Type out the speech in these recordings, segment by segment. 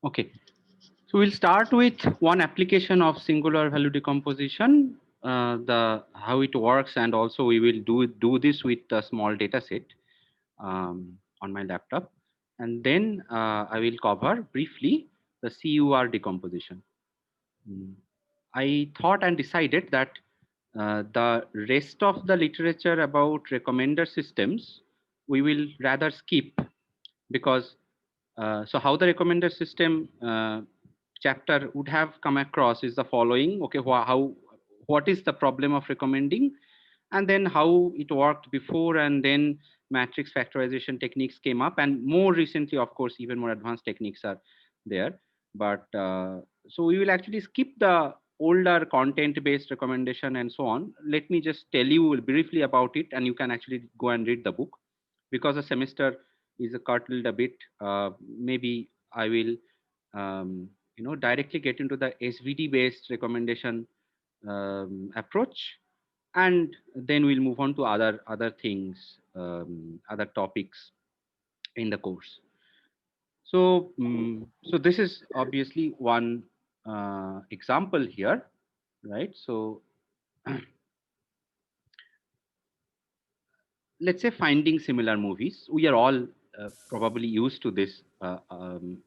Okay, so we'll start with one application of singular value decomposition, the how it works, and also we will do this with a small data set on my laptop, and then I will cover briefly the CUR decomposition. Mm. I thought and decided that the rest of the literature about recommender systems we will rather skip, because so how the recommender system chapter would have come across is the following. Okay, how what is the problem of recommending, and then how it worked before, and then matrix factorization techniques came up, and more recently, of course, even more advanced techniques are there. But so we will actually skip the older content based recommendation and so on. Let me just tell you briefly about it, and you can actually go and read the book, because the semester is curtailed a bit. Maybe I will directly get into the SVD based recommendation approach, and then we'll move on to other things, other topics in the course. So so this is obviously one example here, right? So let's say finding similar movies. We are all probably used to this.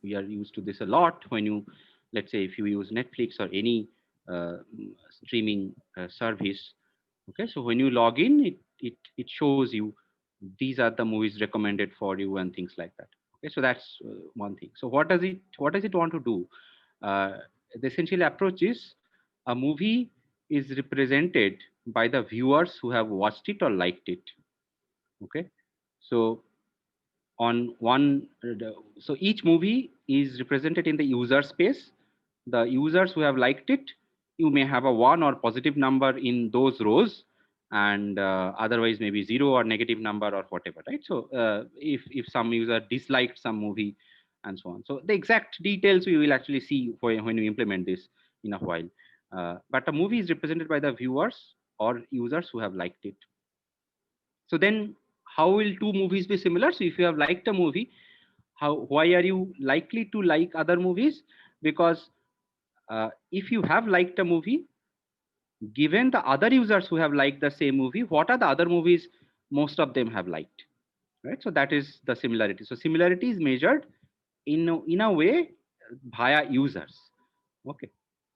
We are used to this a lot when you, let's say, if you use Netflix or any streaming service. Okay, so when you log in, it shows you these are the movies recommended for you and things like that. Okay, so that's one thing. So what does it want to do? The essential approach is a movie is represented by the viewers who have watched it or liked it. Okay, so on one so each movie is represented in the user space. The users who have liked it, you may have a one or positive number in those rows, and otherwise maybe zero or negative number or whatever, right? So if some user disliked some movie and so on, so the exact details we will actually see when we implement this in a while. But a movie is represented by the viewers or users who have liked it. So then how will two movies be similar? So if you have liked a movie, why are you likely to like other movies? Because if you have liked a movie, given the other users who have liked the same movie, what are the other movies most of them have liked, right? So that is the similarity. So similarity is measured in a way via users. Okay,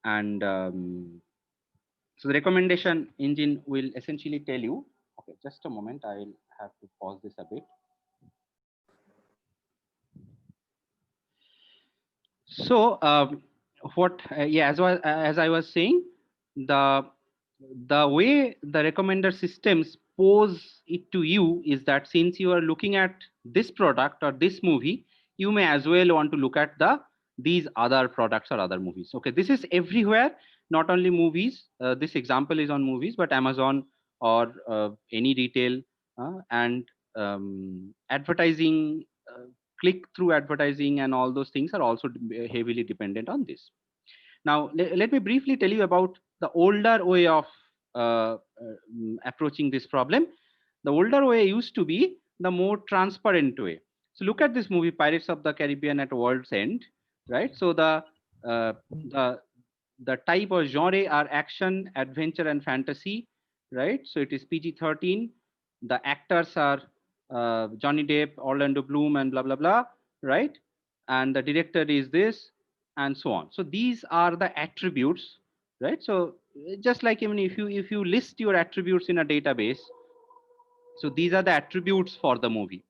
and so the recommendation engine will essentially tell you. Okay, just a moment. I will have to pause this a bit. So what? Yeah, as I was saying, the the way the recommender systems pose it to you is that since you are looking at this product or this movie, you may as well want to look at these other products or other movies. Okay, this is everywhere, not only movies. This example is on movies, but Amazon or any retail and advertising. Click through advertising and all those things are also heavily dependent on this. Now let me briefly tell you about the older way of approaching this problem. The older way used to be the more transparent way. So look at this movie, Pirates of the Caribbean at World's End, right? So uh, the the type or genre are action, adventure, and fantasy, right? So it is PG-13. The actors are Johnny Depp, Orlando Bloom, and blah blah blah, right? And the director is this, and so on. So these are the attributes, right? So just like even if you list your attributes in a database, so these are the attributes for the movie.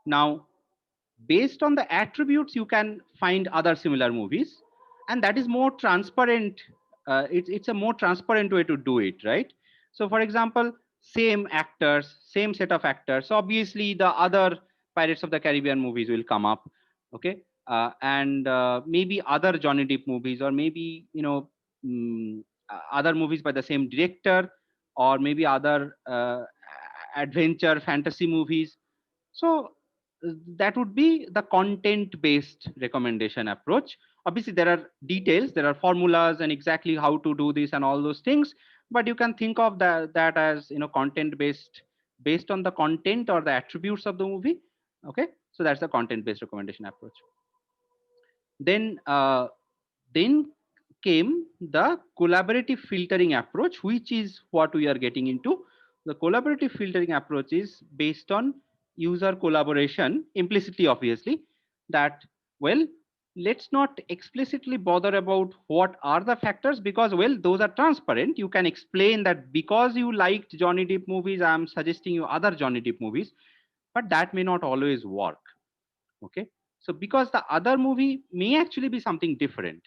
Now based on the attributes you can find other similar movies, and that is more transparent. It's a more transparent way to do it, right? So for example, same actors, same set of actors, so obviously the other Pirates of the Caribbean movies will come up. Okay, and maybe other Johnny Depp movies, or maybe other movies by the same director, or maybe other adventure fantasy movies. So that would be the content based recommendation approach. Obviously there are details, there are formulas and exactly how to do this and all those things, but you can think of that as content based on the content or the attributes of the movie. Okay, so that's the content based recommendation approach. Then uh, then came the collaborative filtering approach, which is what we are getting into. The collaborative filtering approach is based on user collaboration, implicitly, obviously, that, well, let's not explicitly bother about what are the factors, because, well, those are transparent. You can explain that because you liked Johnny Depp movies, I'm suggesting you other Johnny Depp movies, but that may not always work. Okay, so because the other movie may actually be something different.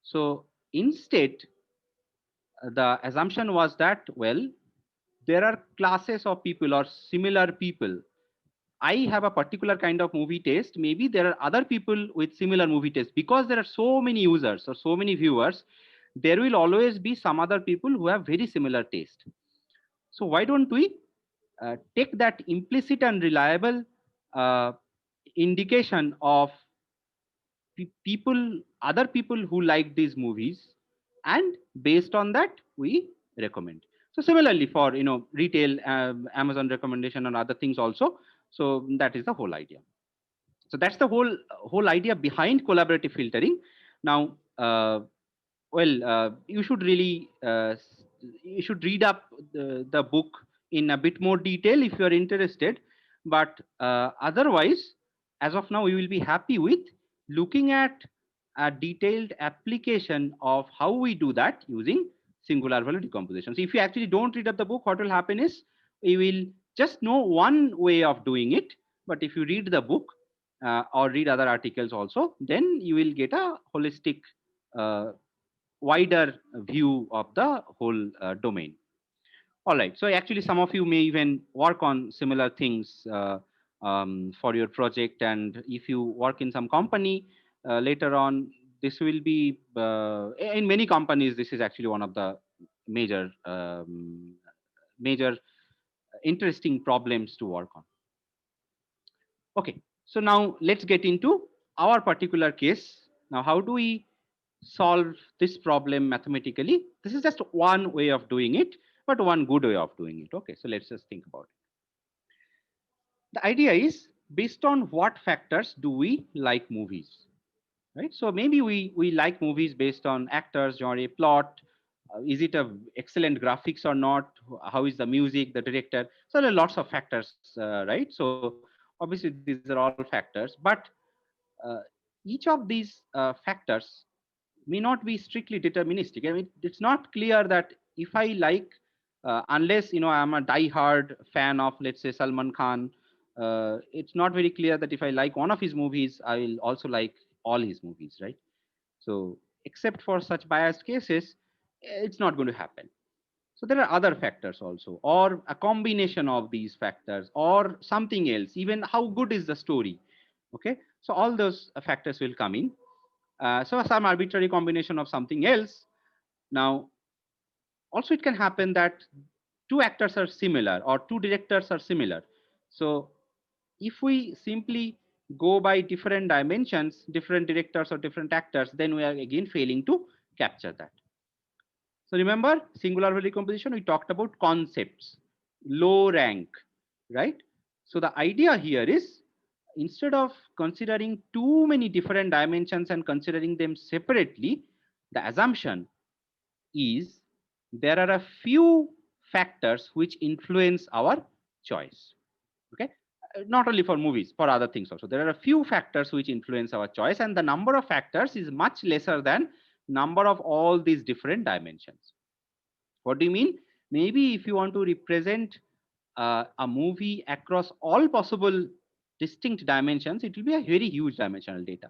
So instead, the assumption was that, well, there are classes of people or similar people. I have a particular kind of movie taste, maybe there are other people with similar movie taste. Because there are so many users or so many viewers, there will always be some other people who have very similar taste. So why don't we take that implicit and reliable uh, indication of people, other people who like these movies, and based on that we recommend. So similarly for, retail, Amazon recommendation and other things also. So that is the whole idea. So that's the whole idea behind collaborative filtering. Now, you should really you should read up the book in a bit more detail if you are interested. But otherwise, as of now, we will be happy with looking at a detailed application of how we do that using singular value decomposition. So if you actually don't read up the book, what will happen is we will just know one way of doing it. But if you read the book or read other articles also, then you will get a holistic, uh, wider view of the whole domain. All right. So actually, some of you may even work on similar things for your project, and if you work in some company later on, this will be in many companies. This is actually one of the major interesting problems to work on. Okay, so now let's get into our particular case. Now, how do we solve this problem mathematically? This is just one way of doing it, but one good way of doing it. Okay, so let's just think about it. The idea is, based on what factors do we like movies, right? So maybe we like movies based on actors, genre, plot. Is it a excellent graphics or not? How is the music, the director? So there are lots of factors, right? So obviously these are all factors, but uh, each of these factors may not be strictly deterministic. I mean, it's not clear that if I like, unless I'm a die-hard fan of, let's say, Salman Khan, it's not very clear that if I like one of his movies, I will also like all his movies, right? So, except for such biased cases, it's not going to happen. So there are other factors also, or a combination of these factors, or something else. Even how good is the story? Okay, so all those factors will come in. So some arbitrary combination of something else. Now, also it can happen that two actors are similar or two directors are similar. So if we simply go by different dimensions, different directors or different actors, then we are again failing to capture that. So remember, singular value decomposition, we talked about concepts, low rank, right? So the idea here is, instead of considering too many different dimensions and considering them separately, the assumption is there are a few factors which influence our choice. Okay, not only for movies, for other things also. There are a few factors which influence our choice, and the number of factors is much lesser than number of all these different dimensions. What do you mean? Maybe if you want to represent a movie across all possible distinct dimensions, it will be a very huge dimensional data.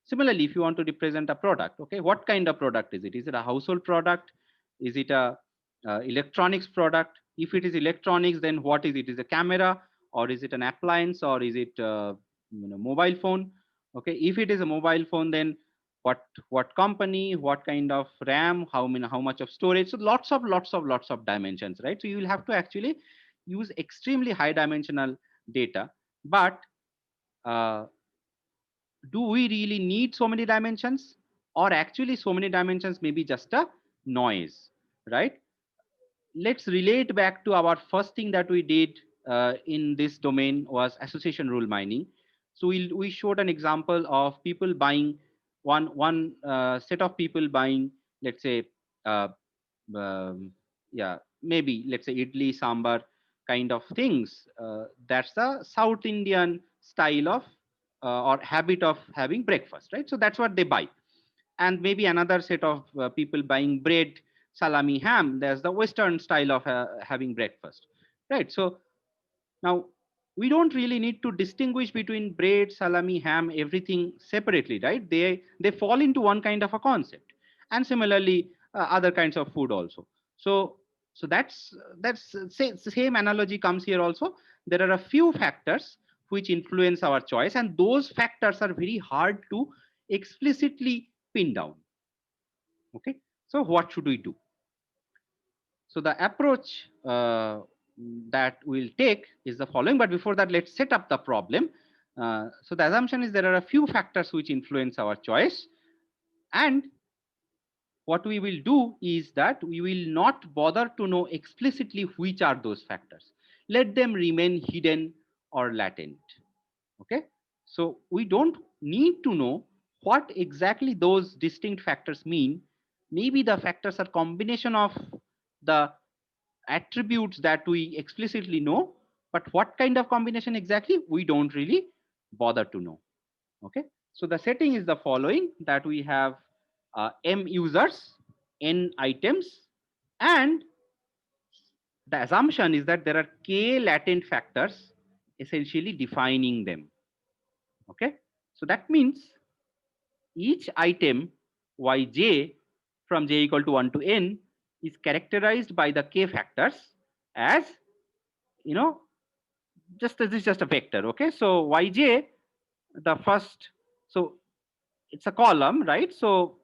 Similarly, if you want to represent a product, okay, what kind of product is it? Is it a household product? Is it a electronics product? If it is electronics, then what is it? Is it a camera, or is it an appliance, or is it mobile phone? Okay, if it is a mobile phone, then what company, what kind of RAM, how much of storage? So lots of dimensions, right? So you will have to actually use extremely high dimensional data. But uh, do we really need so many dimensions, or actually so many dimensions may be just a noise, right? Let's relate back to our first thing that we did in this domain was association rule mining. So we showed an example of people buying one set of people buying, let's say, uh, yeah, maybe let's say idli sambar kind of things. That's the South Indian style of or habit of having breakfast, right? So that's what they buy. And maybe another set of people buying bread, salami, ham. There's the Western style of having breakfast, right? So now we don't really need to distinguish between bread, salami, ham, everything separately, right? They fall into one kind of a concept. And similarly, other kinds of food also. So same analogy comes here also. There are a few factors which influence our choice, and those factors are very hard to explicitly pin down. Okay, so what should we do? So the approach that we'll take is the following, but before that, let's set up the problem. So the assumption is there are a few factors which influence our choice, and what we will do is that we will not bother to know explicitly which are those factors. Let them remain hidden or latent. Okay, so we don't need to know what exactly those distinct factors mean. Maybe the factors are combination of the attributes that we explicitly know, but what kind of combination exactly, we don't really bother to know. Okay, so the setting is the following, that we have m users, n items, and the assumption is that there are k latent factors essentially defining them. Okay, so that means each item yj from j equal to 1 to n is characterized by the k factors as, you know, just this is just a vector. Okay, so yj, the first, so it's a column, right? So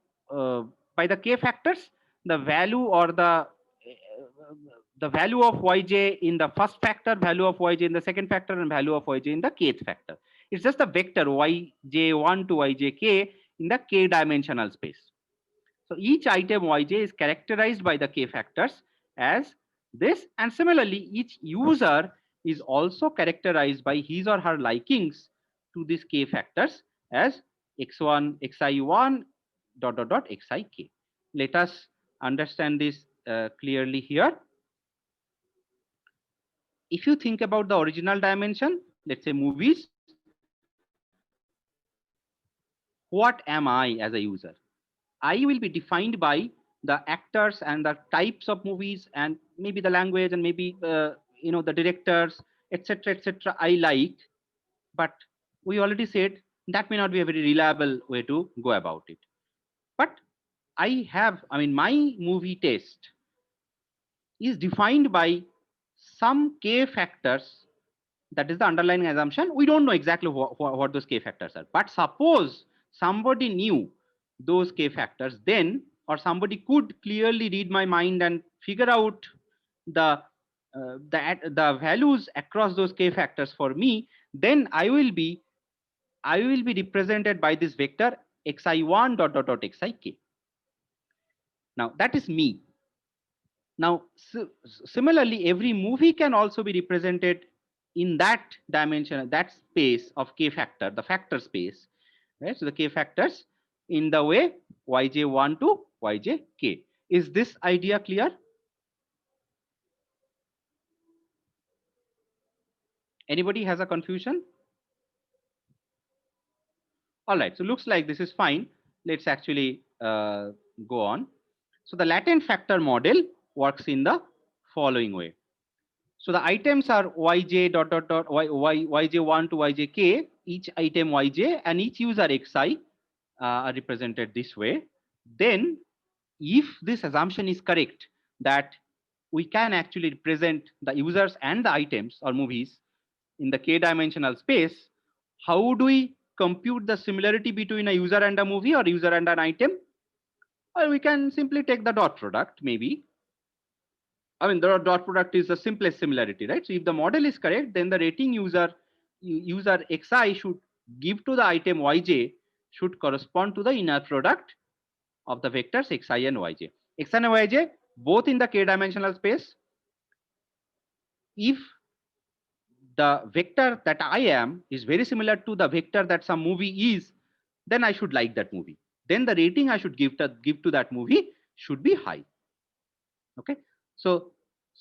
by the k factors, the value or the value of yj in the first factor, value of yj in the second factor, and value of yj in the kth factor. It's just a vector yj1 to yjk in the k dimensional space. So each item yj is characterized by the k factors as this, and similarly, each user is also characterized by his or her likings to these k factors as x1, xi1, dot dot dot xik. Let us understand this clearly here. If you think about the original dimension, let's say movies, what am I as a user? I will be defined by the actors and the types of movies and maybe the language and maybe the directors, etc., etc. I like, but we already said that may not be a very reliable way to go about it. But I mean, my movie taste is defined by some k factors. That is the underlying assumption. We don't know exactly what those k factors are, but suppose somebody knew those k factors, then, or somebody could clearly read my mind and figure out the the values across those k factors for me, then I will be represented by this vector xi1 dot dot dot xik. Now that is me. Now, similarly, every movie can also be represented in that dimension, that space of k factor, the factor space, right? So the k factors in the way yj1 to yjk. Is this idea clear? Anybody has a confusion? All right, so looks like this is fine. Let's actually go on. So the latent factor model works in the following way. So the items are yj dot dot dot yj1 to yjk, each item yj and each user xi are represented this way. Then if this assumption is correct, that we can actually represent the users and the items or movies in the k dimensional space, how do we compute the similarity between a user and a movie or user and an item? Well, we can simply take the dot product, maybe. I mean, the dot product is the simplest similarity, right? So if the model is correct, then the rating user xi should give to the item yj should correspond to the inner product of the vectors xi and yj. Xi and yj both in the k dimensional space. If the vector that I am is very similar to the vector that some movie is, then I should like that movie. then the rating I should give to that movie should be high. Okay, so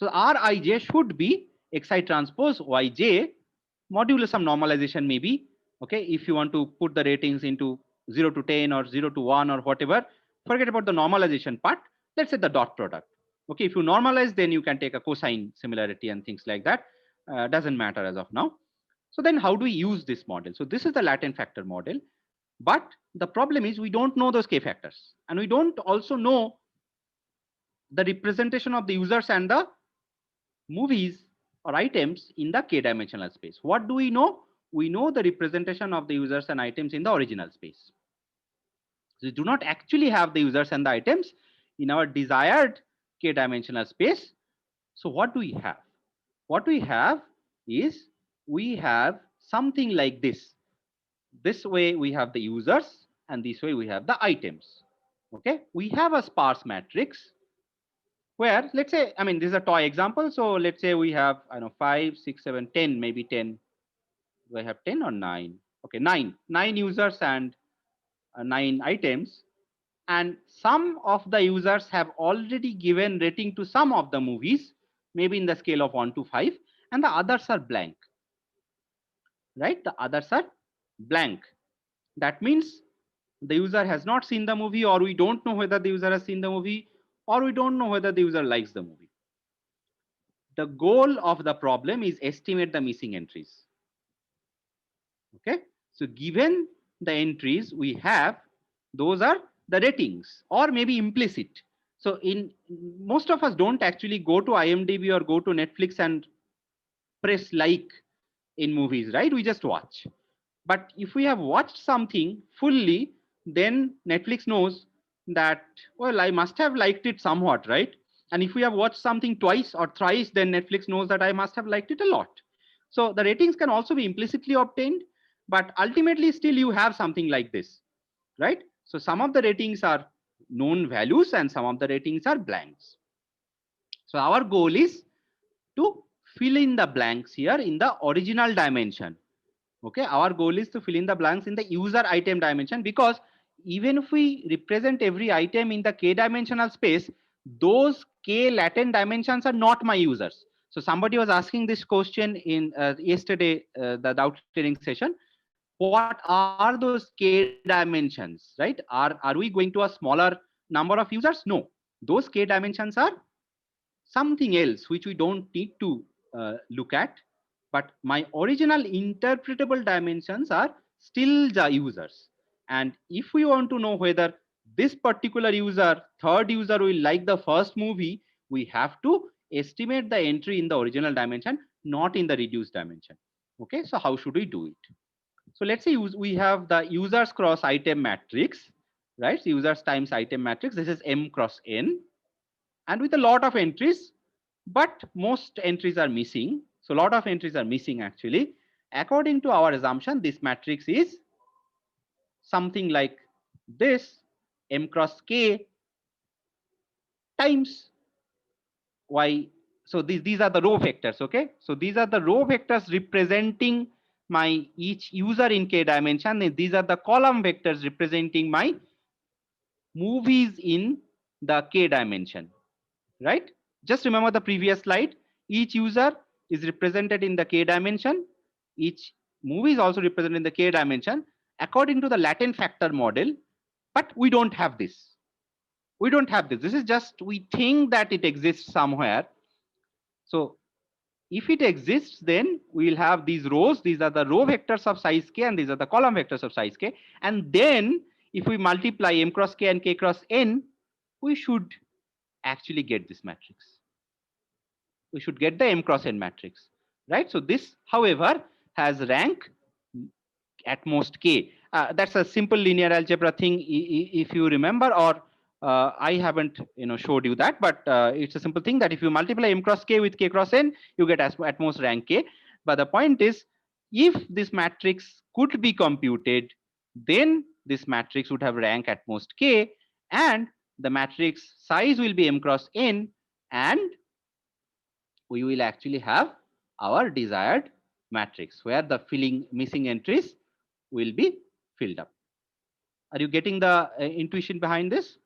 Rij should be Xi transpose Yj modulo some normalization maybe. Okay, if you want to put the ratings into 0 to 10 or 0 to 1 or whatever, forget about the normalization part. Let's say the dot product. Okay, if you normalize, then you can take a cosine similarity and things like that. Doesn't matter as of now. So then how do we use this model? So this is the latent factor model. But the problem is we don't know those k factors, and we don't also know the representation of the users and the movies or items in the k dimensional space. What do we know? We know the representation of the users and items in the original space. So we do not actually have the users and the items in our desired k dimensional space. So what do we have? What we have is we have something like this. This way we have the users, and this way we have the items. Okay, we have a sparse matrix where, let's say, I mean, this is a toy example. So let's say we have, I don't know, 5, 6, 7, 10, maybe 10. Do I have 10 or 9? Okay, 9 users and 9 items. And some of the users have already given rating to some of the movies, maybe in the scale of 1 to 5, and the others are blank, right? The others are blank. That means the user has not seen the movie, or we don't know whether the user has seen the movie, or we don't know whether the user likes the movie. The goal of the problem is estimate the missing entries. Okay, so given the entries we have, those are the ratings or maybe implicit. So in most of us don't actually go to IMDb or go to Netflix and press like in movies, right? We just watch. But if we have watched something fully, then Netflix knows that, well, I must have liked it somewhat, right? And if we have watched something twice or thrice, then Netflix knows that I must have liked it a lot. So the ratings can also be implicitly obtained, but ultimately still you have something like this, right? So some of the ratings are known values and some of the ratings are blanks. So our goal is to fill in the blanks here in the original dimension. Okay, our goal is to fill in the blanks in the user item dimension, because even if we represent every item in the k dimensional space, those k latent dimensions are not my users. So somebody was asking this question in yesterday, the doubt clearing session. What are those k dimensions, right? Are we going to a smaller number of users? No, those k dimensions are something else which we don't need to look at, but my original interpretable dimensions are still the users. And if we want to know whether this particular user, third user, will like the first movie, we have to estimate the entry in the original dimension, not in the reduced dimension. Okay, so how should we do it? So let's say we have the users cross item matrix, right? So users times item matrix. This is M cross N, and with a lot of entries, but most entries are missing. So a lot of entries are missing actually. According to our assumption, this matrix is something like this: M cross K times Y. So these are the row vectors. Okay, so these are the row vectors representing my each user in K dimension, and these are the column vectors representing my movies in the K dimension, right? Just remember the previous slide. Each user is represented in the K dimension. Each movie is also represented in the K dimension according to the latent factor model. But we don't have this. We don't have this. This is just, we think that it exists somewhere. So if it exists, then we will have these rows. These are the row vectors of size k, and these are the column vectors of size k. And then if we multiply m cross k and k cross n, we should actually get this matrix. We should get the m cross n matrix, right? So this, however, has rank at most k. That's a simple linear algebra thing, if you remember, or I haven't showed you that, but it's a simple thing that if you multiply m cross k with k cross n, you get at most rank k. But the point is, if this matrix could be computed, then this matrix would have rank at most k, and the matrix size will be m cross n, and we will actually have our desired matrix where the missing entries will be filled up. Are you getting the intuition behind this?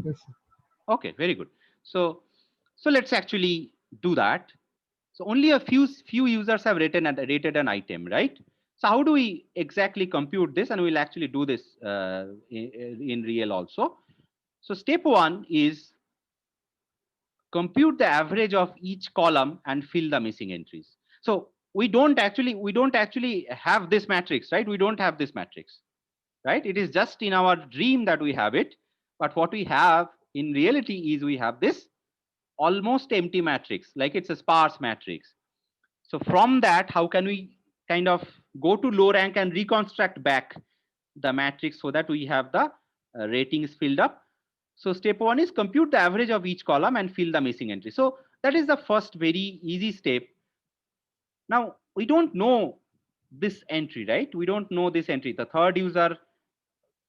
Yes, sir. Okay, very good. So, so let's actually do that. So only a few users have rated an item, right? So how do we exactly compute this? And we'll actually do this in real also. So step one is compute the average of each column and fill the missing entries. So we don't actually have this matrix, right? We don't have this matrix, right? It is just in our dream that we have it. But what we have in reality is we have this almost empty matrix, like it's a sparse matrix. So from that, how can we kind of go to low rank and reconstruct back the matrix so that we have the ratings filled up? So step one is compute the average of each column and fill the missing entry. So that is the first very easy step. Now we don't know this entry, right? We don't know this entry. The third user,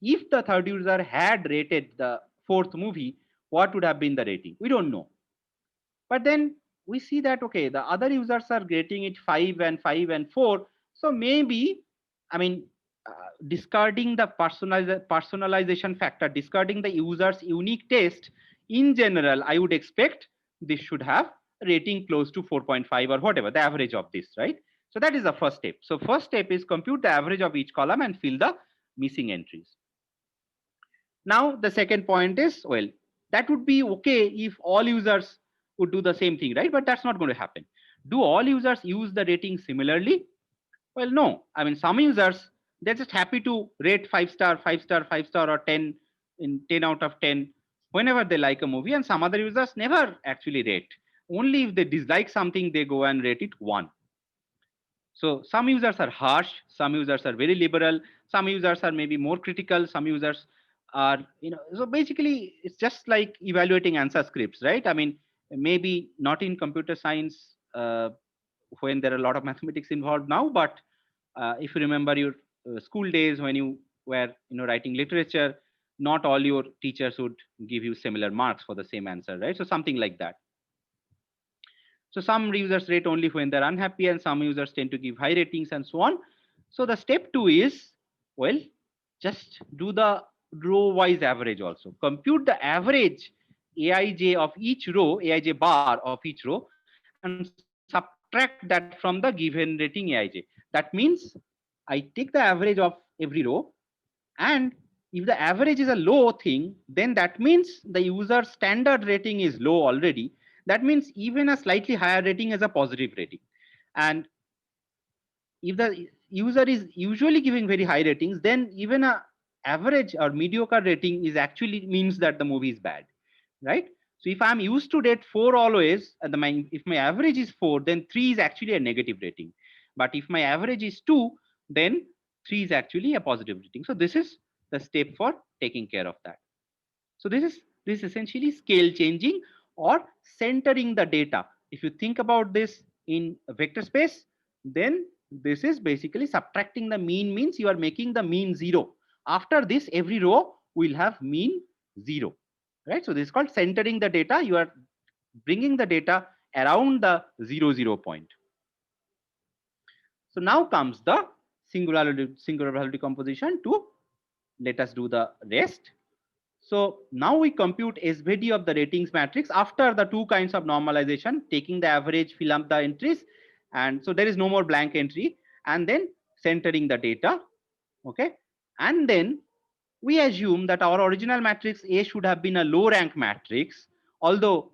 if the third user had rated the fourth movie, what would have been the rating? We don't know. But then we see that, okay, the other users are getting it 5 and 4. So maybe, I mean, discarding the personalization factor, discarding the user's unique taste, in general, I would expect this should have rating close to 4.5 or whatever, the average of this, right? So that is the first step. So first step is compute the average of each column and fill the missing entries. Now, the second point is, well, that would be okay if all users would do the same thing, right? But that's not going to happen. Do all users use the rating similarly? Well, no. I mean, some users, they're just happy to rate 5 star, 5 star, 5 star, or 10 in 10 out of 10 whenever they like a movie. And some other users never actually rate. Only if they dislike something, they go and rate it 1. So some users are harsh, some users are very liberal, some users are maybe more critical, some users are, so basically it's just like evaluating answer scripts, right? I mean, maybe not in computer science when there are a lot of mathematics involved now, but if you remember your school days when you were, writing literature, not all your teachers would give you similar marks for the same answer, right? So something like that. So some users rate only when they're unhappy, and some users tend to give high ratings and so on. So the step two is, well, just do the row wise average also. Compute the average Aij of each row, Aij bar of each row, and subtract that from the given rating Aij. That means I take the average of every row, and if the average is a low thing, then that means the user standard rating is low already. That means even a slightly higher rating is a positive rating. And if the user is usually giving very high ratings, then even a average or mediocre rating is actually means that the movie is bad, right? So if I'm used to rate 4 always, and if my average is 4, then 3 is actually a negative rating. But if my average is 2, then 3 is actually a positive rating. So this is the step for taking care of that. So this is essentially scale changing or centering the data. If you think about this in a vector space, then this is basically subtracting the mean, means you are making the mean 0. After this, every row will have mean 0, right? So this is called centering the data. You are bringing the data around the 0 point. So now comes the singular value decomposition to let us do the rest. So now we compute SVD of the ratings matrix after the two kinds of normalization, taking the average, fill up the entries. And so there is no more blank entry, and then centering the data. Okay. And then we assume that our original matrix A should have been a low rank matrix, although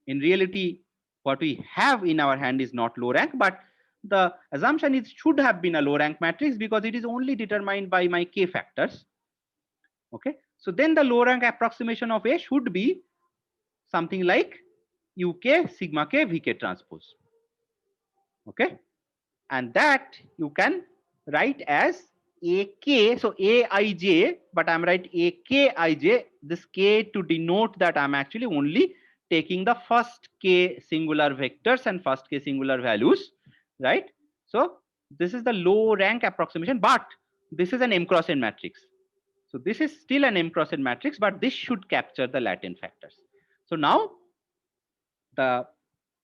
in reality, what we have in our hand is not low rank, but the assumption is should have been a low rank matrix because it is only determined by my K factors. Okay. So then the low rank approximation of A should be something like UK sigma K VK transpose. Okay. And that you can write as AK. So Aij, but I'm writing AKIJ, this K to denote that I'm actually only taking the first K singular vectors and first K singular values, right? So this is the low rank approximation, but this is an M cross N matrix. So this is still an M cross N matrix, but this should capture the latent factors. So now the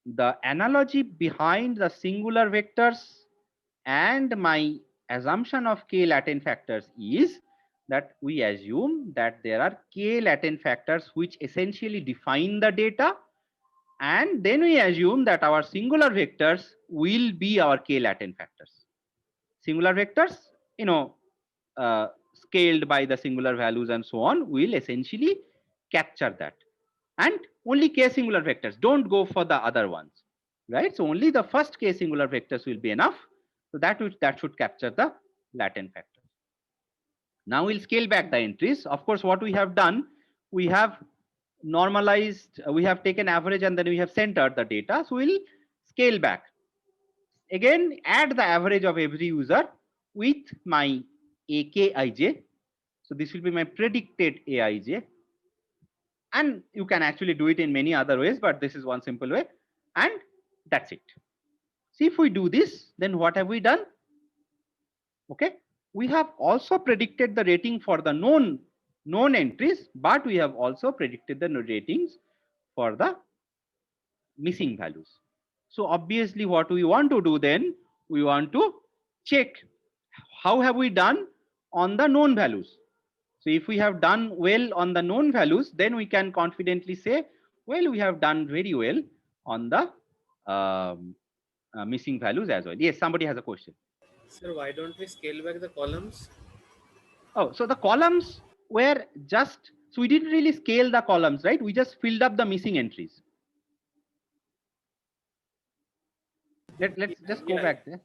the analogy behind the singular vectors and my assumption of k latent factors is that we assume that there are k latent factors which essentially define the data, and then we assume that our singular vectors will be our k latent factors. Singular vectors, you know, scaled by the singular values and so on, will essentially capture that. And only k singular vectors, don't go for the other ones, right? So only the first k singular vectors will be enough. So that should capture the latent factors. Now we'll scale back the entries. Of course, what we have done, we have normalized, we have taken average and then we have centered the data. So we'll scale back. Again, add the average of every user with my AKIJ. So this will be my predicted AIJ. And you can actually do it in many other ways, but this is one simple way. And that's it. See, if we do this, then what have we done? Okay, we have also predicted the rating for the known entries, but we have also predicted the ratings for the missing values. So obviously what we want to do then, we want to check how have we done on the known values. So if we have done well on the known values, then we can confidently say, well, we have done very well on the missing values as well. Yes, somebody has a question. Sir, why don't we scale back the columns? Oh, so the columns were just, so we didn't really scale the columns, right? We just filled up the missing entries. Let's just go back there.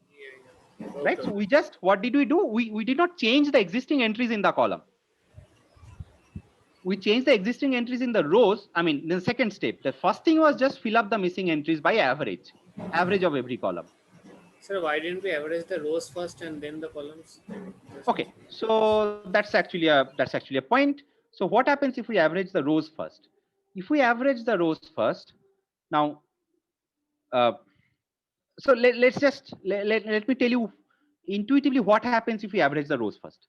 Right? So we just, what did we do? We did not change the existing entries in the column. We changed the existing entries in the rows. I mean, the second step, the first thing was just fill up the missing entries by average of every column. Sir, why didn't we average the rows first and then the columns? Okay, so that's actually a point. So what happens if we average the rows first? If we average the rows first, now, so let's just let me tell you intuitively what happens if we average the rows first.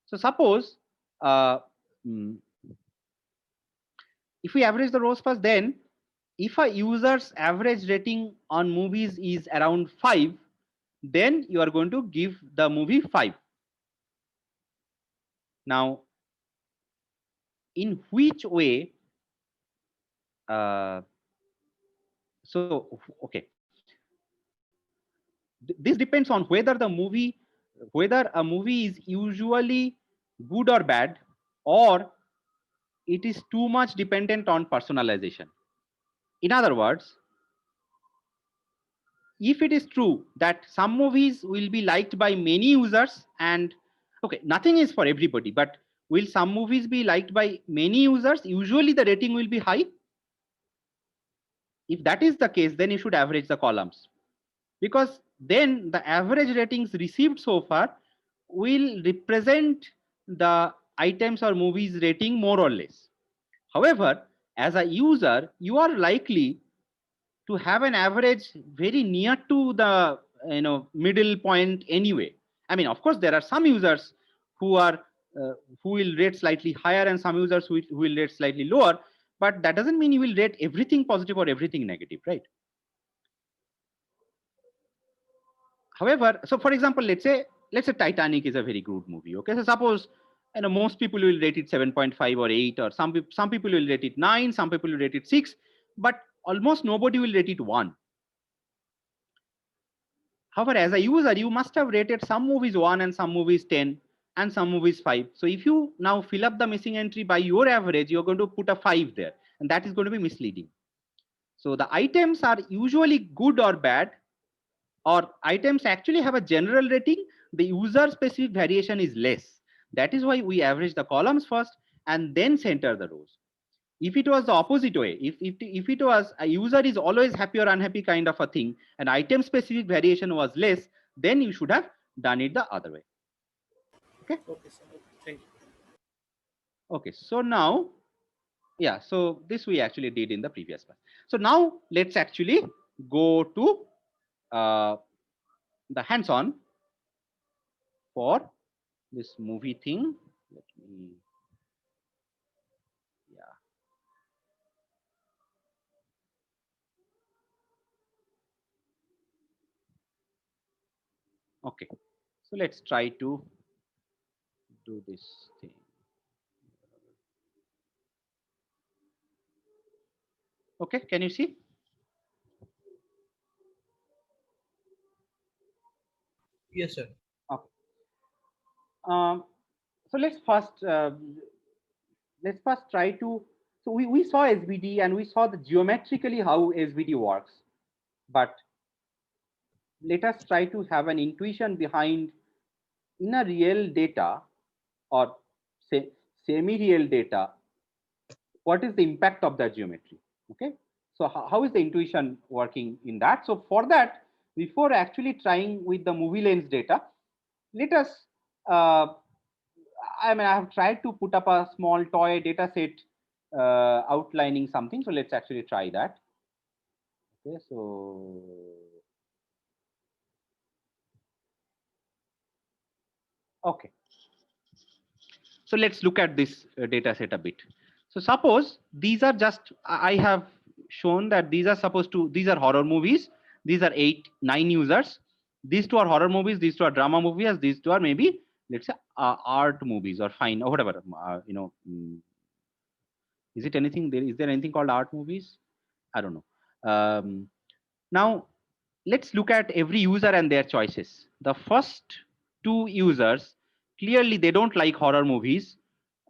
So suppose uh, mm, if we average the rows first, then if a user's average rating on movies is around 5, then you are going to give the movie 5. Now, in which way? So, okay, this depends on whether a movie is usually good or bad, or it is too much dependent on personalization. In other words, if it is true that some movies will be liked by many users, and okay, nothing is for everybody, but will some movies be liked by many users? Usually the rating will be high. If that is the case, then you should average the columns, because then the average ratings received so far will represent the items or movies rating more or less. However, as a user, you are likely to have an average very near to the middle point anyway. I mean, of course, there are some users who are who will rate slightly higher and some users who will rate slightly lower, but that doesn't mean you will rate everything positive or everything negative, right? However, so for example, let's say Titanic is a very good movie. Okay, so suppose most people will rate it 7.5 or 8, or some people will rate it 9, some people will rate it 6, but almost nobody will rate it 1. However, as a user, you must have rated some movies 1 and some movies 10 and some movies 5. So if you now fill up the missing entry by your average, you're going to put a 5 there, and that is going to be misleading. So the items are usually good or bad, or items actually have a general rating. The user specific variation is less. That is why we average the columns first and then center the rows. If it was the opposite way, if it was a user is always happy or unhappy kind of a thing, and item specific variation was less, then you should have done it the other way. Okay. Okay, sir. Okay, thank you. Okay. So now, yeah. So this we actually did in the previous class. So now let's actually go to the hands-on for this movie thing. Let me, yeah. Okay, so let's try to do this thing. Okay, can you see? Yes, sir. Okay. So let's first try to. So we saw SVD and we saw the geometrically how SVD works, but let us try to have an intuition behind in a real data or say semi-real data, what is the impact of that geometry? Okay, so how is the intuition working in that? So for that, before actually trying with the movie lens data, let us uh, I mean, I have tried to put up a small toy data set outlining something. So let's actually try that. Okay, so okay, so let's look at this data set a bit. So suppose these are just, I have shown that these are supposed to, these are horror movies. These are 9 users. These two are horror movies. These two are drama movies. These two are maybe, let's say, art movies or fine or whatever. Is it anything? Is there anything called art movies? I don't know. Now, let's look at every user and their choices. The first two users, clearly they don't like horror movies.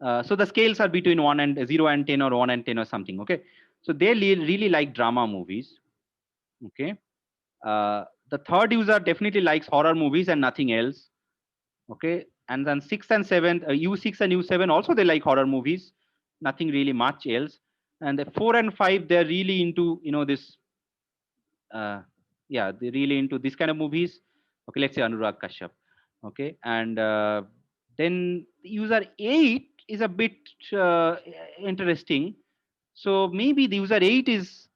So the scales are between 1 and 0 and 10 or 1 and 10 or something. Okay. So they really like drama movies. Okay. The third user definitely likes horror movies and nothing else. Okay. And then 6th and 7th, U6 and U7 also they like horror movies, nothing really much else. And the 4 and 5, they're really into, this uh, yeah, they're really into this kind of movies. Okay, let's say Anurag Kashyap. Okay, and then user 8 is a bit interesting. So maybe the user 8 is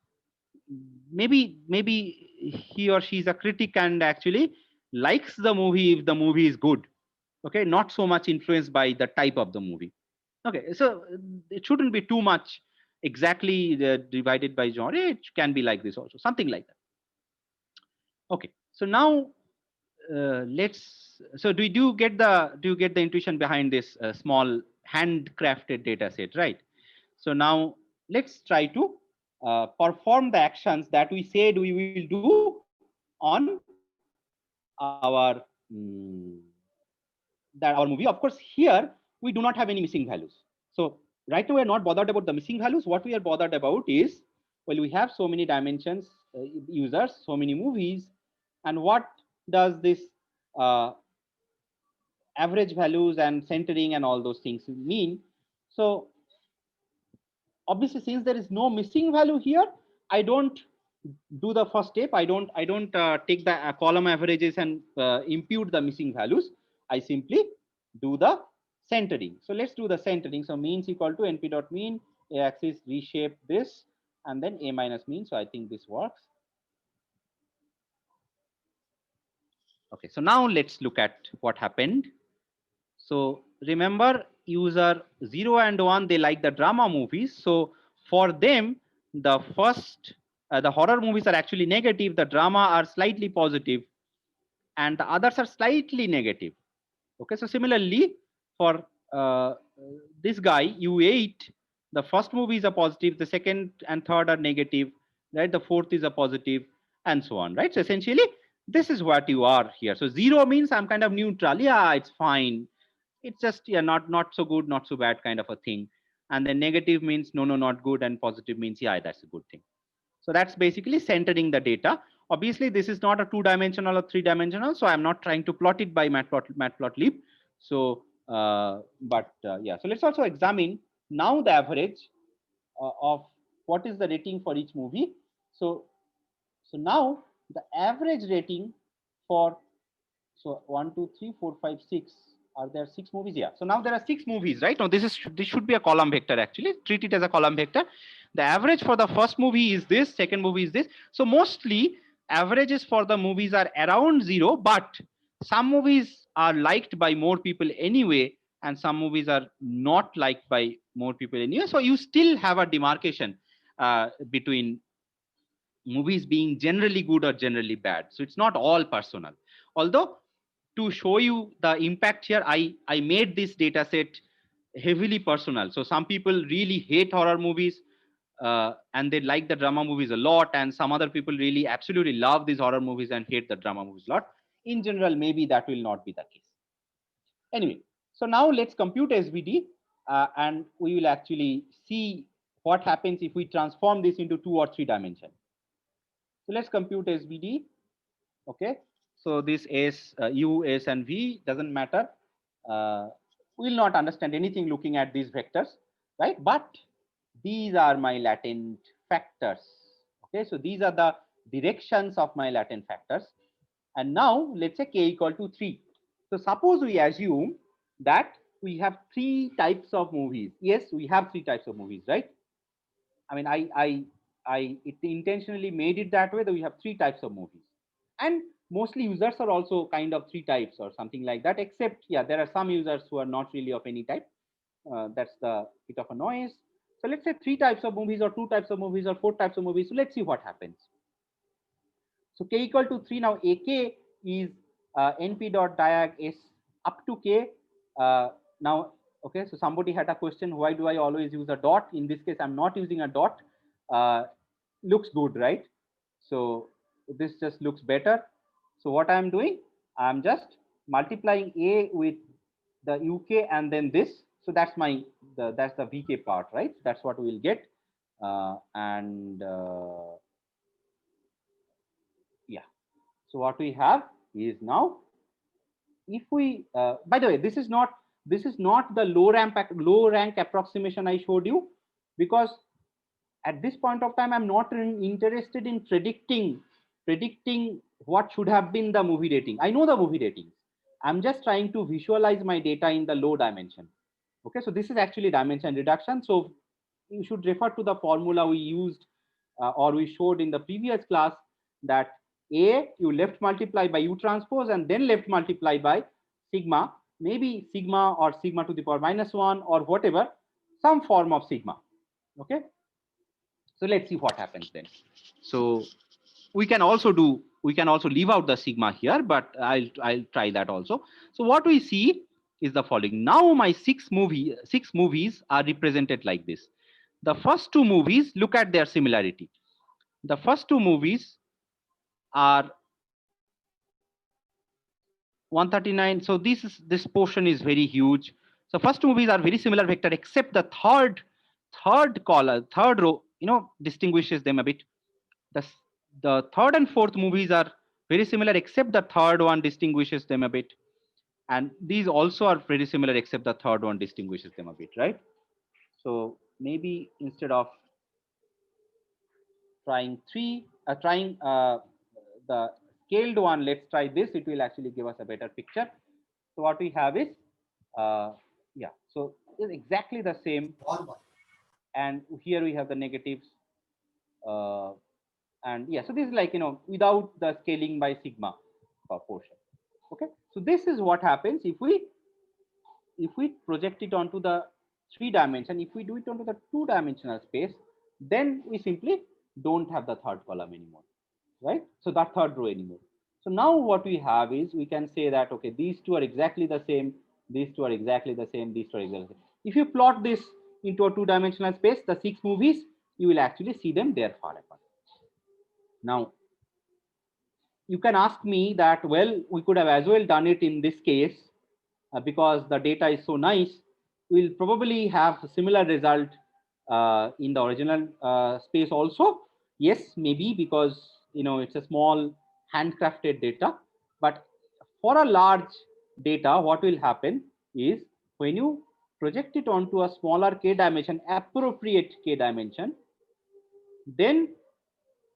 maybe he or she is a critic and actually likes the movie if the movie is good. Okay, not so much influenced by the type of the movie. Okay, so it shouldn't be too much exactly divided by genre. It can be like this also, something like that. Okay, so now let's. So do you get the intuition behind this small handcrafted data set, right? So now let's try to perform the actions that we said we will do on our that our movie. Of course, here we do not have any missing values. So right now we are not bothered about the missing values. What we are bothered about is, well, we have so many dimensions, users, so many movies, and what does this uh, average values and centering and all those things mean? So obviously, since there is no missing value here, I don't do the first step. I don't take the column averages and impute the missing values. I simply do the centering. So let's do the centering. So means equal to np dot mean, a axis reshape this, and then a minus mean. So I think this works. Okay, so now let's look at what happened. So remember, user 0 and 1, they like the drama movies. So for them, the first, the horror movies are actually negative, the drama are slightly positive, and the others are slightly negative. Okay, so similarly, for this guy, U8, the first movie is a positive, the second and third are negative, right? The fourth is a positive, and so on, right? So essentially, this is what you are here. So 0 means I'm kind of neutral. Yeah, it's fine. It's just, yeah, not so good, not so bad kind of a thing. And then negative means no, not good, and positive means yeah, that's a good thing. So that's basically centering the data. Obviously, this is not a 2-dimensional or 3-dimensional, so I'm not trying to plot it by matplotlib. So, yeah. So let's also examine now the average of what is the rating for each movie. So now the average rating for, so 1, 2, 3, 4, 5, 6. Are there 6 movies? Yeah. So now there are 6 movies, right? Now this should be a column vector actually. Treat it as a column vector. The average for the first movie is this, second movie is this. So mostly averages for the movies are around 0, but some movies are liked by more people anyway, and some movies are not liked by more people anyway. So you still have a demarcation between movies being generally good or generally bad. So it's not all personal. Although to show you the impact here, I made this data set heavily personal. So some people really hate horror movies, and they like the drama movies a lot, and some other people really absolutely love these horror movies and hate the drama movies a lot. In general, maybe that will not be the case. Anyway, so now let's compute SVD, and we will actually see what happens if we transform this into 2 or 3 dimension. So let's compute SVD. Okay, so this S, U, S, and V doesn't matter. We will not understand anything looking at these vectors, right? But these are my latent factors. Okay, so these are the directions of my latent factors. And now let's say K equal to 3. So suppose we assume that we have 3 types of movies. Yes, we have 3 types of movies, right? I mean, I intentionally made it that way, that we have 3 types of movies. And mostly users are also kind of 3 types or something like that, except, yeah, there are some users who are not really of any type. That's the bit of a noise. So let's say 3 types of movies or 2 types of movies or 4 types of movies. So let's see what happens. So K equal to 3. Now AK is np dot diag s up to K. Now, okay, so somebody had a question, why do I always use a dot? In this case, I'm not using a dot. Looks good, right? So this just looks better. So what I'm doing, I'm just multiplying A with the UK and then this. So that's that's the VK part, right? That's what we'll get. Yeah. So what we have is now, if we, by the way, this is not the low rank approximation I showed you, because at this point of time I'm not interested in predicting what should have been the movie rating. I know the movie ratings. I'm just trying to visualize my data in the low dimension. Okay, so this is actually dimension reduction. So you should refer to the formula we used or we showed in the previous class, that A, you left multiply by U transpose and then left multiply by sigma, maybe sigma or sigma to the power -1 or whatever, some form of sigma. Okay, so let's see what happens then. So we can also leave out the sigma here, but I'll try that also. So what we see is the following. Now my 6 movies are represented like this. The first 2 movies, look at their similarity. The first 2 movies are 139. So this portion is very huge. So first 2 movies are very similar vector, except the third column, third row, distinguishes them a bit. The third and fourth movies are very similar, except the third one distinguishes them a bit. And these also are very similar, except the third one distinguishes them a bit, right? So maybe instead of trying the scaled one, let's try this. It will actually give us a better picture. So what we have is, yeah, so it's exactly the same. And here we have the negatives. And yeah, so this is like, without the scaling by sigma portion. Okay, so this is what happens if we project it onto the 3 dimension. If we do it onto the 2-dimensional space, then we simply don't have the third column anymore, right? So that third row anymore. So now what we have is, we can say that, okay, these 2 are exactly the same, these 2 are exactly the same, these 2 are exactly the same. If you plot this into a 2-dimensional space, the 6 movies, you will actually see them there far apart. Now, you can ask me that, well, we could have as well done it in this case, because the data is so nice. We'll probably have a similar result in the original space also. Yes, maybe, because it's a small handcrafted data. But for a large data, what will happen is, when you project it onto a smaller K dimension, appropriate K dimension, then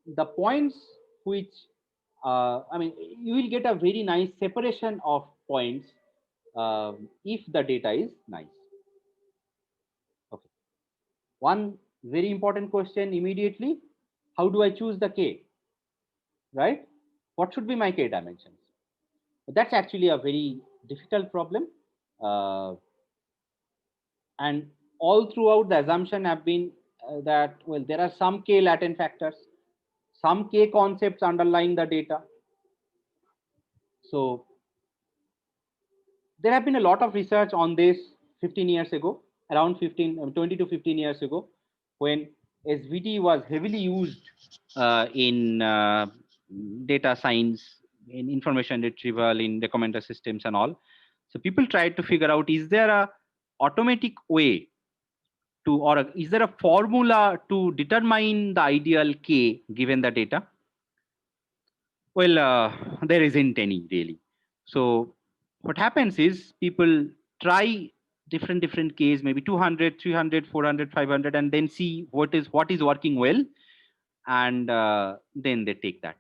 the points which I mean, you will get a very nice separation of points if the data is nice. Okay. One very important question immediately: how do I choose the K? Right? What should be my K dimensions? That's actually a very difficult problem, and all throughout the assumption have been that, well, there are some K latent factors, some K concepts underlying the data. So there have been a lot of research on this 15 years ago, around 20 to 15 years ago, when SVD was heavily used in data science, in information retrieval, in recommender systems and all. So people tried to figure out, is there a automatic way to, or is there a formula to determine the ideal K given the data? Well, there isn't any really. So what happens is people try different Ks, maybe 200, 300, 400, 500, and then see what is working well, and then they take that.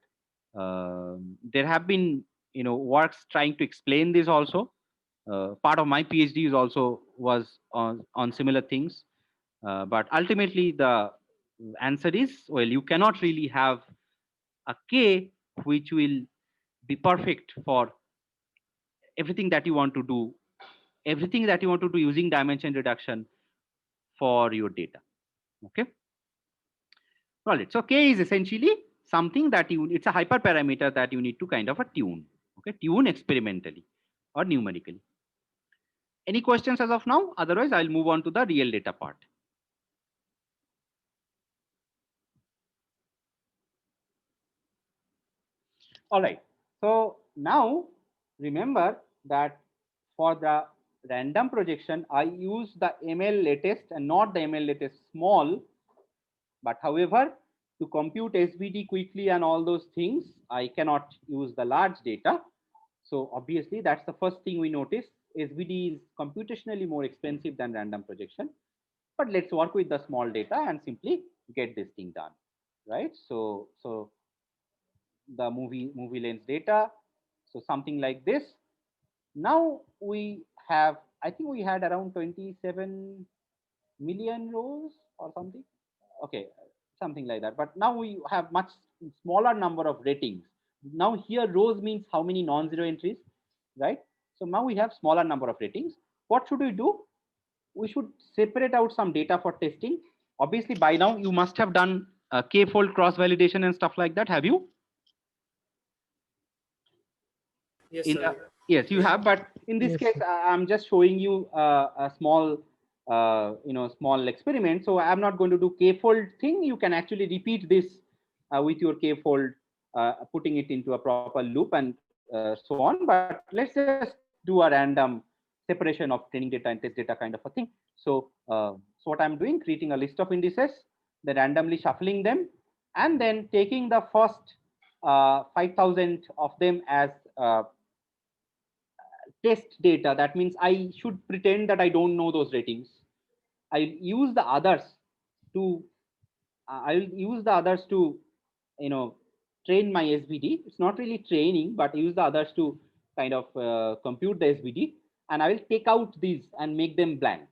There have been works trying to explain this also. Part of my PhD is also was on similar things, but ultimately the answer is, well, you cannot really have a K which will be perfect for everything that you want to do, using dimension reduction for your data. Okay. All right. So K is essentially something that it's a hyperparameter that you need to kind of tune. Okay. Tune experimentally or numerically. Any questions as of now? Otherwise, I'll move on to the real data part. All right. So now remember that for the random projection, I use the ML latest and not the ML latest small. But however, to compute SVD quickly and all those things, I cannot use the large data. So obviously, that's the first thing we notice. SVD is computationally more expensive than random projection. But let's work with the small data and simply get this thing done, right? So the movie lens data, so something like this. Now we have, I think we had around 27 million rows or something. Okay, something like that. But now we have much smaller number of ratings. Now here rows means how many non-zero entries, right? So now we have smaller number of ratings. What should we do? We should separate out some data for testing. Obviously, by now you must have done k-fold cross validation and stuff like that. Have you? Yes, In sir. yes, you have. But in this Yes, case, sir. I'm just showing you a small, small experiment. So I'm not going to do k-fold thing. You can actually repeat this with your k-fold, putting it into a proper loop and so on. But let's just do a random separation of training data and test data kind of a thing. So what I'm doing, creating a list of indices, then randomly shuffling them, and then taking the first 5,000 of them as test data. That means I should pretend that I don't know those ratings. I use the others to I will use the others to train my SVD. It's not really training, but use the others to kind of compute the SVD, and I will take out these and make them blank.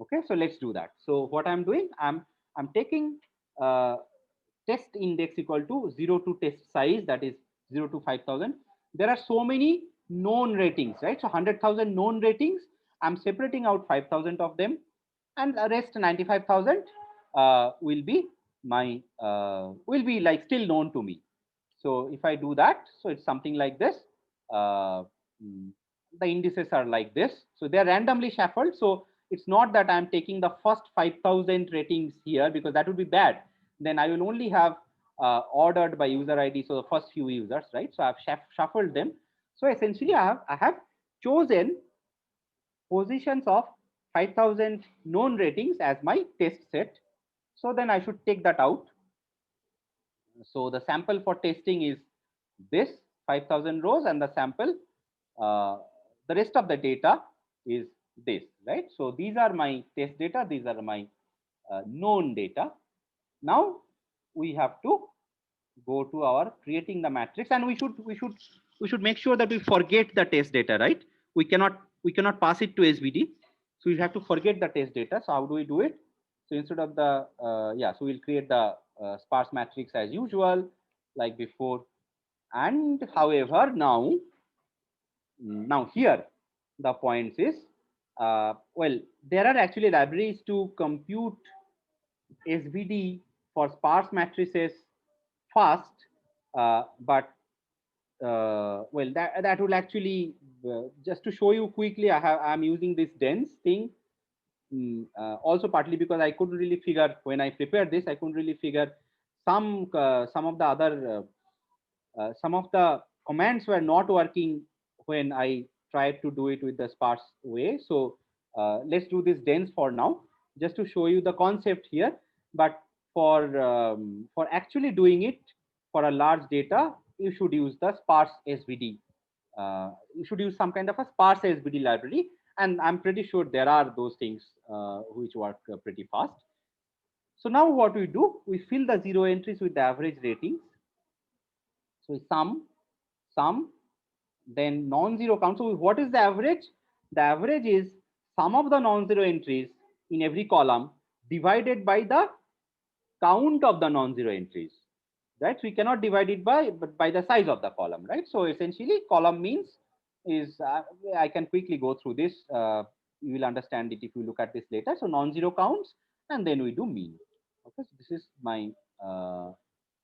Okay, so let's do that. So what I'm doing, I'm taking test index equal to 0 to test size, that is 0 to 5,000. There are so many known ratings, right? So 100,000 known ratings. I'm separating out 5,000 of them, and the rest 95,000 will be my will be like still known to me. So if I do that, so it's something like this. Uh, mm, the indices are like this. So they are randomly shuffled. So it's not that I'm taking the first 5,000 ratings here, because that would be bad. Then I will only have ordered by user ID. So the first few users, right? So I've shuffled them. So essentially, I have chosen positions of 5,000 known ratings as my test set. So then I should take that out. So the sample for testing is this 5,000 rows, and the sample, the rest of the data is this, right? So these are my test data. These are my known data. Now we have to go to our creating the matrix, and we should make sure that we forget the test data, right? We cannot pass it to SVD, so we have to forget the test data. So how do we do it? So instead of the so we'll create the sparse matrix as usual, like before. And however, now here the points is, well, there are actually libraries to compute SVD for sparse matrices fast, but well, that will actually, just to show you quickly, I'm using this dense thing. Also partly because I couldn't really figure when I prepared this, I couldn't really figure some of the other some of the commands were not working when I tried to do it with the sparse way. So let's do this dense for now, just to show you the concept here. But for actually doing it for a large data, you should use the sparse SVD. You should use some kind of a sparse SVD library, and I'm pretty sure there are those things which work pretty fast. So now what we do, we fill the zero entries with the average ratings. So sum, then non-zero count. So what is the average? The average is sum of the non-zero entries in every column divided by the count of the non-zero entries, right? So we cannot divide it by the size of the column, right? So essentially column means is, I can quickly go through this. You will understand it if you look at this later. So non-zero counts, and then we do mean. Okay, so this is my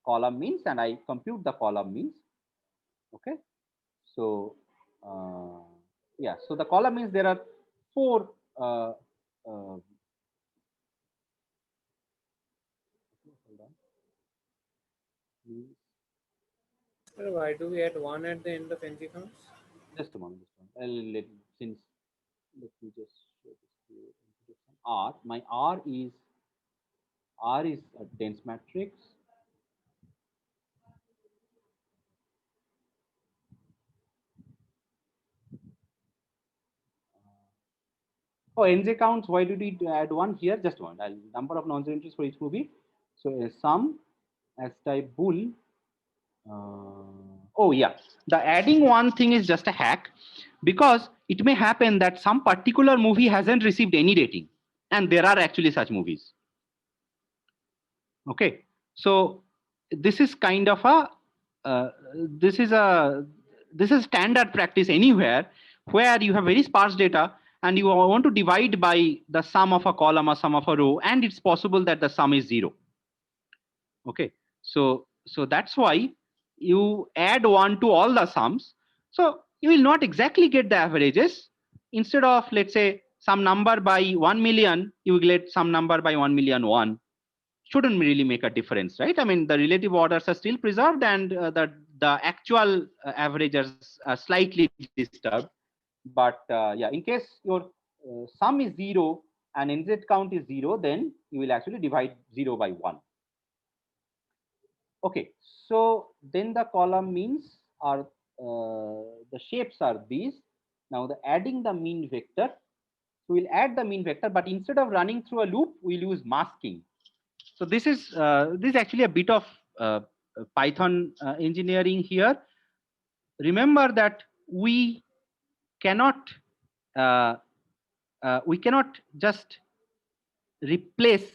column means, and I compute the column means. Okay, so yeah, so the column means there are four hold on. Sir, why do we add 1 at the end of NG counts? Just a moment. I'll let me just show this to you. R, my R is a dense matrix. Oh, NJ counts. Why did we add one here? Just one. Number of non-zero entries for each movie. So a sum as type bool. Oh yeah, the adding one thing is just a hack, because it may happen that some particular movie hasn't received any rating, and there are actually such movies. Okay, so this is kind of a this is standard practice anywhere where you have very sparse data and you want to divide by the sum of a column or sum of a row, and it's possible that the sum is zero. Okay, so that's why you add one to all the sums. So you will not exactly get the averages. Instead of, let's say, some number by 1 million, you will get some number by 1,000,001. Shouldn't really make a difference, right? I mean, the relative orders are still preserved, and the actual averages are slightly disturbed. But yeah, in case your sum is zero and NZ count is zero, then you will actually divide 0 by 1. Okay, so then the column means are the shapes are these. Now the adding the mean vector, so we'll add the mean vector, but instead of running through a loop, we'll use masking. So this is actually a bit of Python engineering here. Remember that we cannot just replace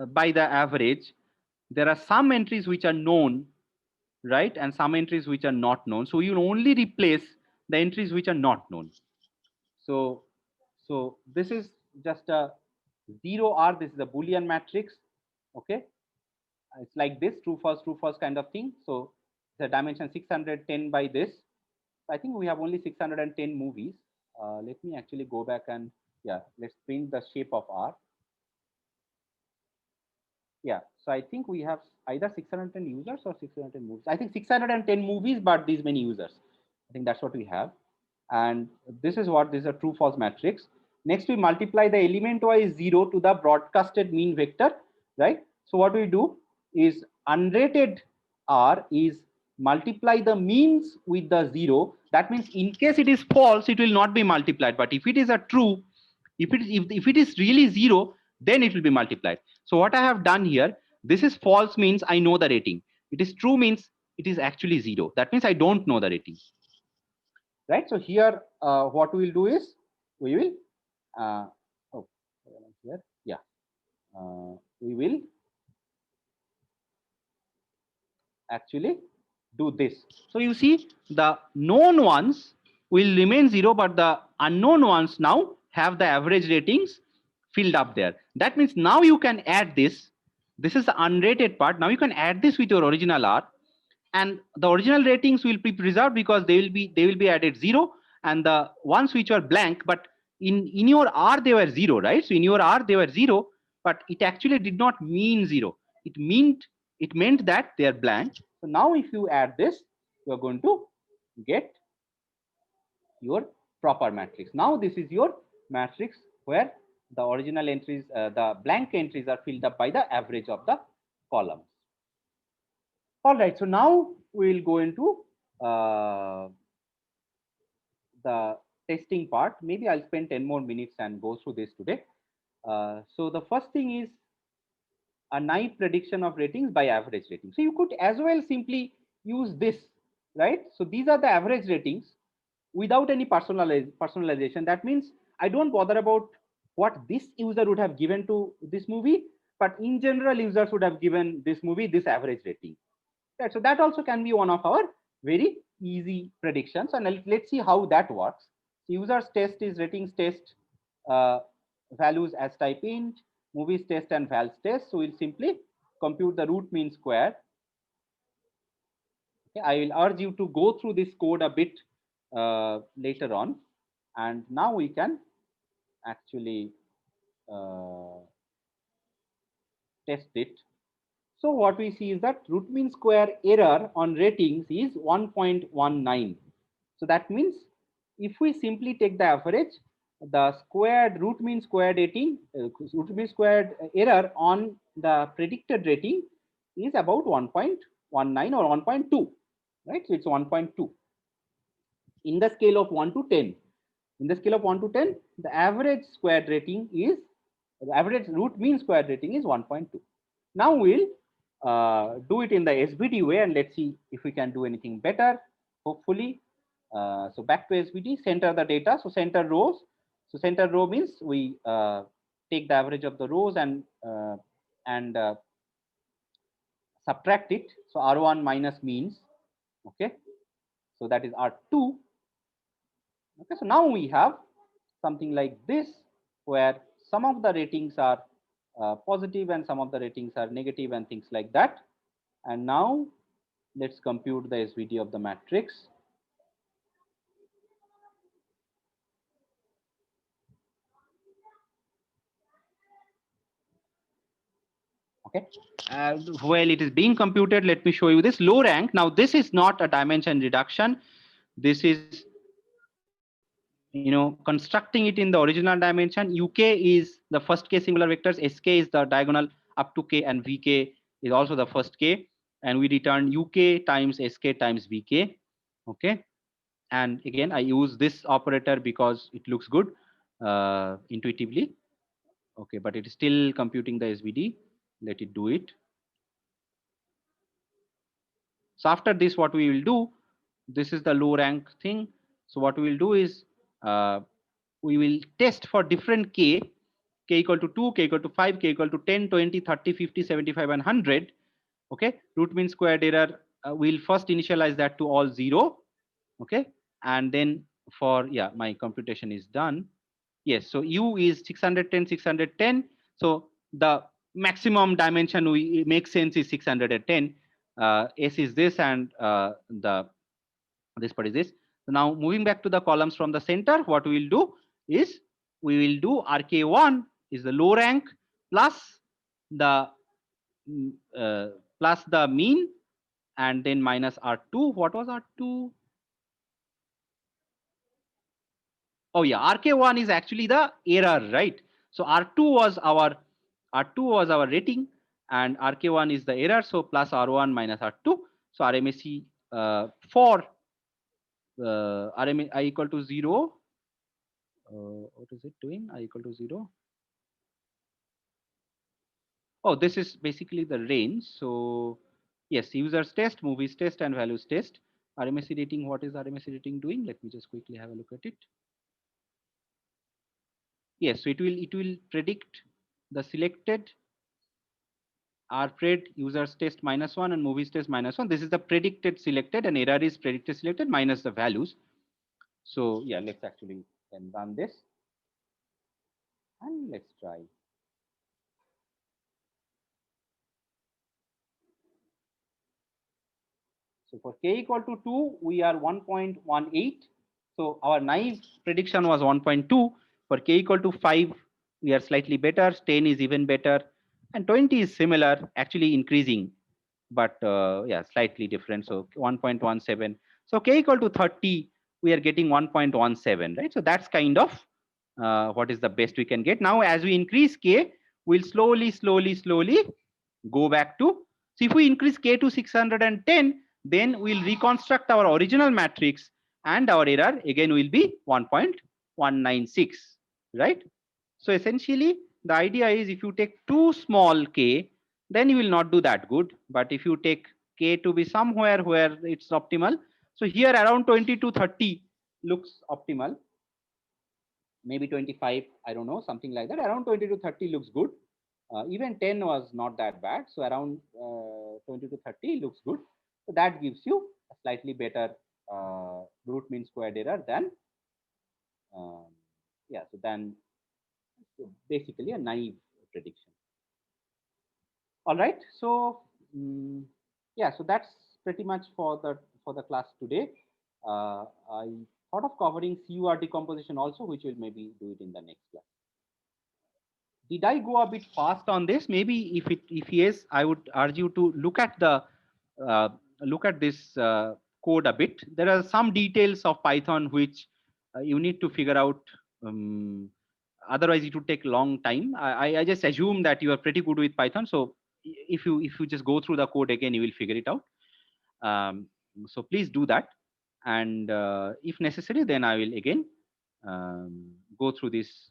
by the average. There are some entries which are known, right, and some entries which are not known. So you will only replace the entries which are not known. So this is just a 0R. This is a Boolean matrix. Okay, it's like this, true false kind of thing. So the dimension 610 by this. I think we have only 610 movies. Let me actually go back and, yeah, let's print the shape of R. Yeah, so I think we have either 610 users or 610 movies. I think 610 movies, but these many users. I think that's what we have. And this is a true false matrix. Next, we multiply the element wise 0 to the broadcasted mean vector, right? So what we do is unrated R is multiply the means with the 0. That means in case it is false, it will not be multiplied. But if it is a true, if it is really 0, then it will be multiplied. So what I have done here, this is false means I know the rating. It is true means it is actually 0. That means I don't know the rating. Right. So here, what we will do is we will, here, yeah, we will actually do this. So you see the known ones will remain 0, but the unknown ones now have the average ratings filled up there. That means now you can add this. This is the unrated part. Now you can add this with your original R, and the original ratings will be preserved because they will be added 0, and the ones which are blank, but in your R they were 0, right? So in your R they were 0, but it actually did not mean 0. It meant that they are blank. So now if you add this, you are going to get your proper matrix. Now this is your matrix where the original entries, the blank entries are filled up by the average of the columns. All right, so now we will go into the testing part. Maybe I'll spend 10 more minutes and go through this today. So the first thing is a naive prediction of ratings by average rating. So you could as well simply use this, right? So these are the average ratings without any personalization. That means I don't bother about what this user would have given to this movie, but in general, users would have given this movie this average rating. Right? So that also can be one of our very easy predictions. And let's see how that works. Users test is ratings test uh, values as type int, movies test and vals test. So we'll simply compute the root mean square. Okay, I will urge you to go through this code a bit later on. And now we can actually test it. So what we see is that root mean square error on ratings is 1.19. So that means if we simply take the average, the squared root mean squared rating, root mean squared error on the predicted rating is about 1.19 or 1.2, right? So it's 1.2. In the scale of 1 to 10, in the scale of 1 to 10, the average squared rating is, the average root mean squared rating is 1.2. Now we'll do it in the SVD way, and let's see if we can do anything better, hopefully. So back to SVD, center the data. So center rows. So center row means we take the average of the rows and subtract it. So R1 minus means, okay. So that is R2. Okay, so now we have something like this, where some of the ratings are positive and some of the ratings are negative and things like that. And now let's compute the SVD of the matrix. Okay, while it is being computed, let me show you this low rank. Now this is not a dimension reduction. This is, constructing it in the original dimension. UK is the first k singular vectors, SK is the diagonal up to k, and VK is also the first k, and we return UK times SK times VK. Okay, and again I use this operator because it looks good intuitively. Okay, but it is still computing the SVD. Let it do it. So after this, what we will do, this is the low rank thing. So what we will do is we will test for different k equal to 2, k equal to 5, k equal to 10, 20, 30, 50, 75, and 100. Okay, root mean squared error, we'll first initialize that to all 0. Okay, and then for, yeah, my computation is done. Yes, so U is 610, 610. So the maximum dimension we make sense is 610. S is this, and this part is this. So now moving back to the columns from the center, what we will do is we will do RK1 is the low rank plus the plus the mean, and then minus R2. What was R2? Oh yeah, RK1 is actually the error, right? So R2 was our rating, and RK1 is the error. So plus R1 minus R2. So RMSE for RMA I equal to 0. What is it doing? I equal to 0. Oh, this is basically the range. So yes, users test, movies test, and values test. RMSE rating, what is RMSE rating doing? Let me just quickly have a look at it. Yes, so it will predict the selected RPred users test -1 and movies test -1. This is the predicted selected, and error is predicted selected minus the values. So yeah, let's actually then run this and let's try. So So for k equal to 2, we are 1.18. So our naive prediction was 1.2. For k equal to 5, we are slightly better. 10 is even better. And 20 is similar, actually increasing, but yeah, slightly different. So 1.17. So k equal to 30, we are getting 1.17, right? So that's kind of what is the best we can get. Now, as we increase k, we'll slowly go back to. So if we increase k to 610, then we'll reconstruct our original matrix, and our error again will be 1.196, right? So essentially, the idea is if you take too small k, then you will not do that good. But if you take k to be somewhere where it's optimal, so here around 20 to 30 looks optimal. Maybe 25, I don't know, something like that. Around 20 to 30 looks good. Even 10 was not that bad. So around 20 to 30 looks good. So that gives you a slightly better root mean squared error than, yeah, so than basically a naive prediction. All right. So yeah, so that's pretty much for the class today. I thought of covering CUR decomposition also, which will maybe do it in the next class. Did I go a bit fast on this? Maybe if yes, I would urge you to look at the look at this code a bit. There are some details of Python which you need to figure out. Otherwise, it would take long time. I just assume that you are pretty good with Python. So if you just go through the code again, you will figure it out. So please do that, and if necessary, then I will again go through this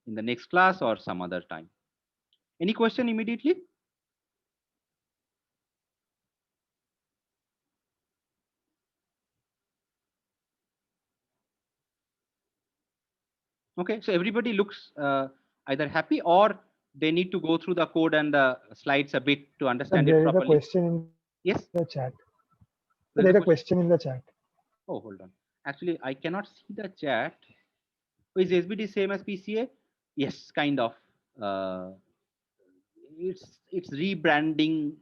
in the next class or some other time. Any question immediately? Okay, so everybody looks either happy or they need to go through the code and the slides a bit to understand it There is a properly. question in Yes, the chat. there's There is a question in the chat. Oh, hold on. Actually, I cannot see the chat. Oh, is SBD same as PCA? Yes, kind of. Uh, it's rebranding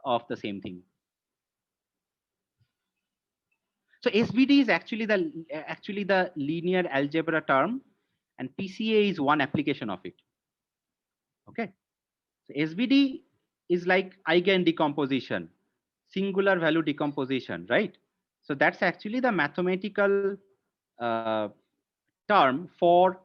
of the same thing. So SVD is actually the linear algebra term, and PCA is one application of it. Okay, so SVD is like eigen decomposition, singular value decomposition, right? So that's actually the mathematical uh, term for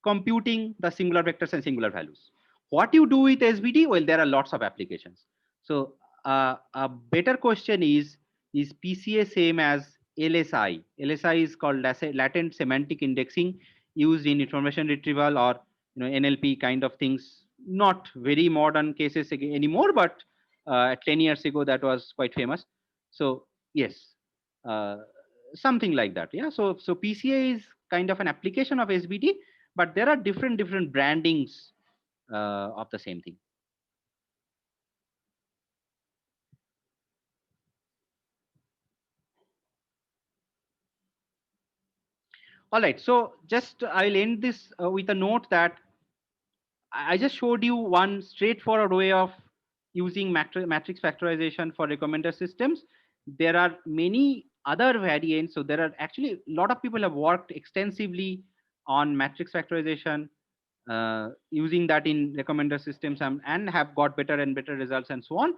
computing the singular vectors and singular values. What you do with SVD? Well, there are lots of applications. So a better question is PCA same as LSI? LSI is called latent semantic indexing, used in information retrieval or NLP kind of things. Not very modern cases anymore, but 10 years ago that was quite famous. So yes, something like that. Yeah. So PCA is kind of an application of SVD, but there are different brandings of the same thing. All right, so just I'll end this with a note that I just showed you one straightforward way of using matrix factorization for recommender systems. There are many other variants. So there are actually a lot of people have worked extensively on matrix factorization using that in recommender systems and have got better and better results and so on.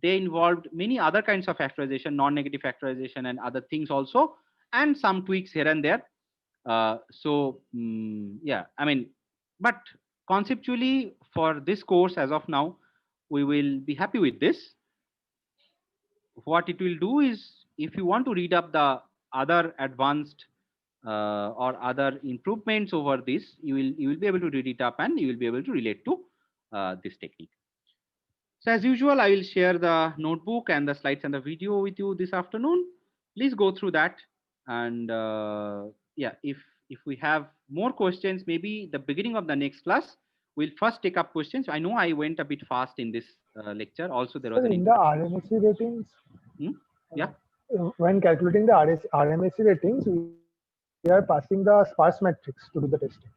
They involved many other kinds of factorization, non-negative factorization and other things also, and some tweaks here and there. Yeah, I mean, but conceptually for this course as of now, we will be happy with this. What it will do is, if you want to read up the other advanced or other improvements over this, you will be able to read it up and you will be able to relate to this technique. So as usual, I will share the notebook and the slides and the video with you this afternoon. Please go through that. And yeah, if we have more questions, maybe the beginning of the next class, we'll first take up questions. I know I went a bit fast in this lecture. Also, there was So an in the RMSE ratings, yeah. When calculating the RMSE ratings, we are passing the sparse matrix to do the testing.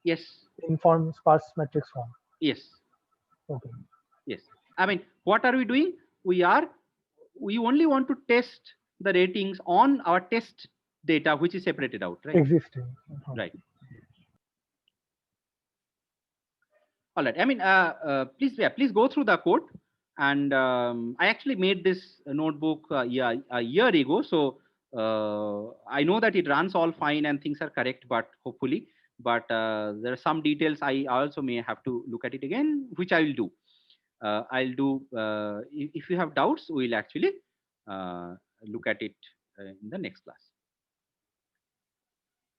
Yes. In sparse matrix form. Yes. Okay. Yes. I mean, what are we doing? We are we only want to test the ratings on our test data, which is separated out, right? Existing. Right. All right. I mean, please go through the code. And I actually made this notebook yeah, a year ago. So I know that it runs all fine and things are correct, but hopefully, but there are some details I also may have to look at it again, which I will do. I'll do, if you have doubts, we'll actually look at it in the next class.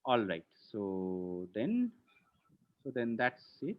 All right. So then that's it.